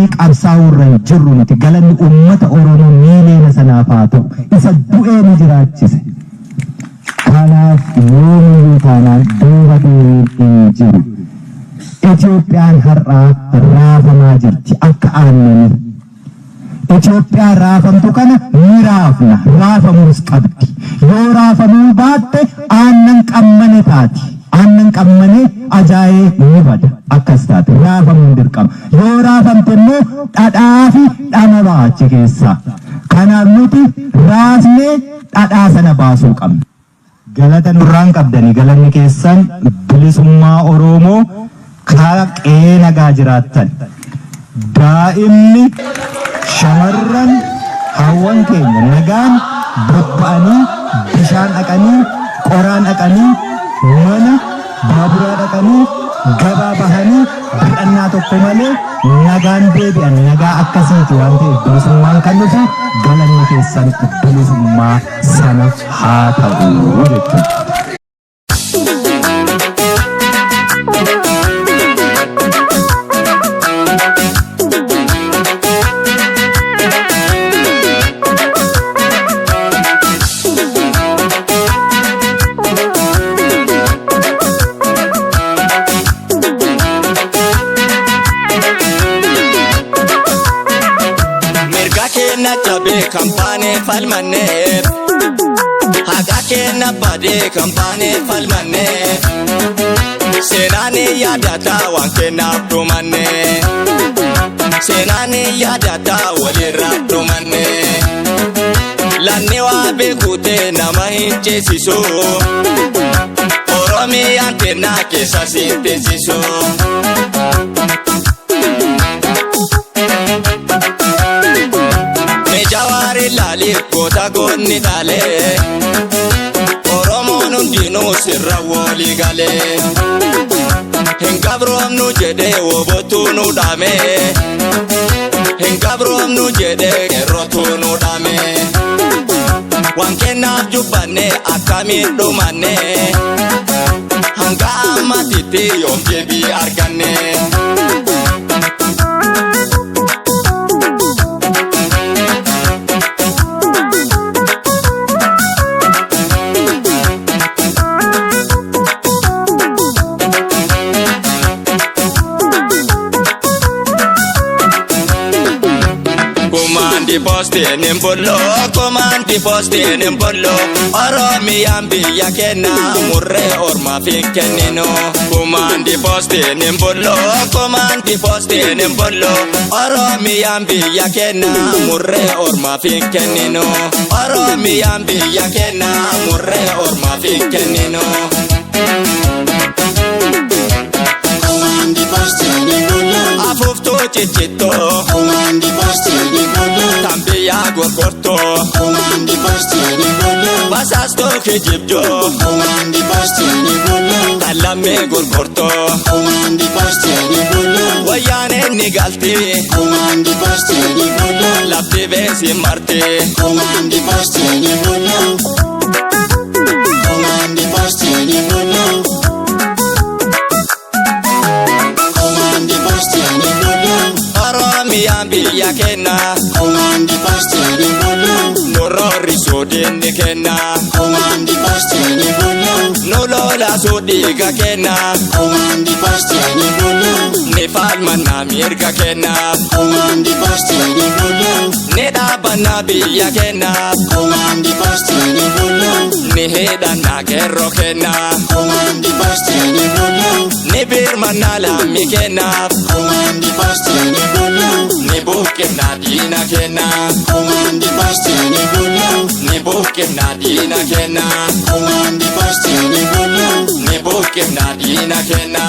galanni qabsaa'urra hin jirru nuti galanni uummata Oromoo miileena sanaaf haa ta'u isa du'ee ni jiraachise. Kanaaf yoomiyyuu taanaan duuba deebiin hin jiru. Itoophiyaan har'aa raafamaa jirti akka aannanii. Itoophiyaan raafamtu kana ni raafna, raafamuus qabdi. Yoo raafamuu baatte aannan qammane taati. Aannan qammane ajaa'ee ni bada. Akkas taate raafamuun dirqama. Yoo raafamte immoo dhadhaa fi dhama baachi keessaa. Kanaaf nuti raafnee dhadhaa sana baasuu qabna. Galata nurraan qabdanii galanni keessan bilisummaa Oromoo qe'ee nagaa jiraattan. Daa'imni shamarran hawwan keenya nagaan bobba'anii bishaan dhaqanii qoraan dhaqanii mana baaburaa dhaqanii gabaa bahanii bir'annaa tokko malee nagaan deebi'an nagaa akkasiiti waan ta'eef bilisummaan kan nuti galanni keessan bilisummaa sana haa ta'u jechuudha. Kampane falmane haga kenna bade kampane falmane senani yadata wankena abdumane senani yadata walira abdumane lanne wa bekute nama hinchesiso oromi antena kesa sintesiso lali kota gonni dale Oromoon hundinuu sirra walii gale hin gabroomnu jedhe wobotu nu dhame hin gabroomnu jedhe qeerrotu nu dhame waan kennaaf jubbanne akkamiin dhumanne hanga ammatitti yoom deebii arganne. Komandi postiin in bollo Oromiyaan biyya kenna murree ormaaf hin kenninu. Komandi postiin in bollo Oromiyaan biyya kenna murree ormaaf hin kenninu. Oromiyaan biyya kenna murree ormaaf hin kenninu. Komandi postiin in bollo afuuftuu ciccitoo komandi postiin in bollo tambiya gorgorto komandi postiin in bollo basaasto kijibdo komandi postiin in bollo kalame gorgorto komandi postiin in bollo wayyaane ni galti komandi postiin in bollo lafti beesi marti komandi postiin in bollo komandi postiin in bollo komandi postiin in bollo Oromiyaan biyya kenna komandi postiin in bollo norori soodinni kenna komandi postiin in bollo nolola soodiga kenna komandi postiin in bollo ne falmanna mirga kenna komandi postiin in bollo ne dhaabanna biyya kenna komandi postiin in bollo ne heedhanna qeerroo kenna komandi postiin in bollo ne birmanna lammi kenna komandi postiin in bollo ne buqqifna diina kenna komandi postiin in bollo ne buqqifna diina kenna komandi postiin in bollo ne buqqifna diina kenna.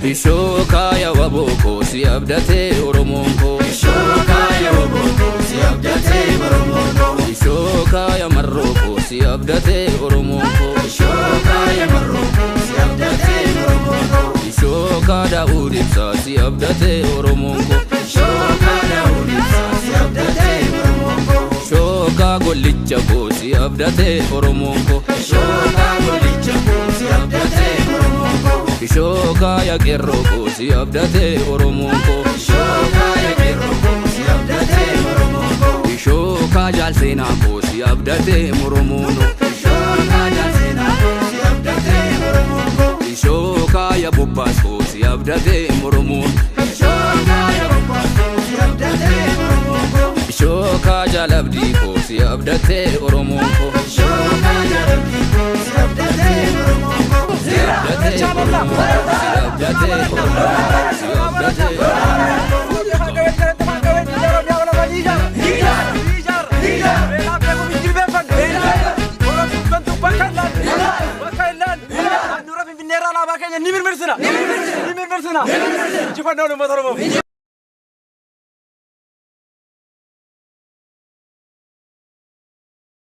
Ishokaya waboko si abdate oromonko Ishokaya waboko si abdate oromonko Ishokaya marroko si abdate oromonko Ishokaya marroko si abdate oromonko Shooka daa'uu dibsaa si abdatee Oromoon koo. Shooka daa'uu dibsaa si abdatee Oromoon koo. Shooka gollicha koo si abdatee Oromoon koo. Shooka gollicha koo si abdatee Oromoon koo. Shooka yaa qeerroo koo si abdatee Oromoon koo. Shooka yaa qeerroo koo si abdatee Oromoon koo. Shooka jaalseenaa koo si abdatee Oromoon koo. Shooka jaalseenaa koo si abdatee Oromoon koo. Shooka yaa bobbaas koo si abdatee Oromoon. Shooka yaa bobbaas koo si abdatee Oromoon koo. Shooka jaalabdii koo si abdatee Oromoon koo. Shooka jaalabdii koo si abdatee Oromoon koo. Si abdatee Oromoon koo. Si abdatee Oromoon koo. Si abdatee Oromoon koo. Ni mir mersina. Ci fanno motor mo.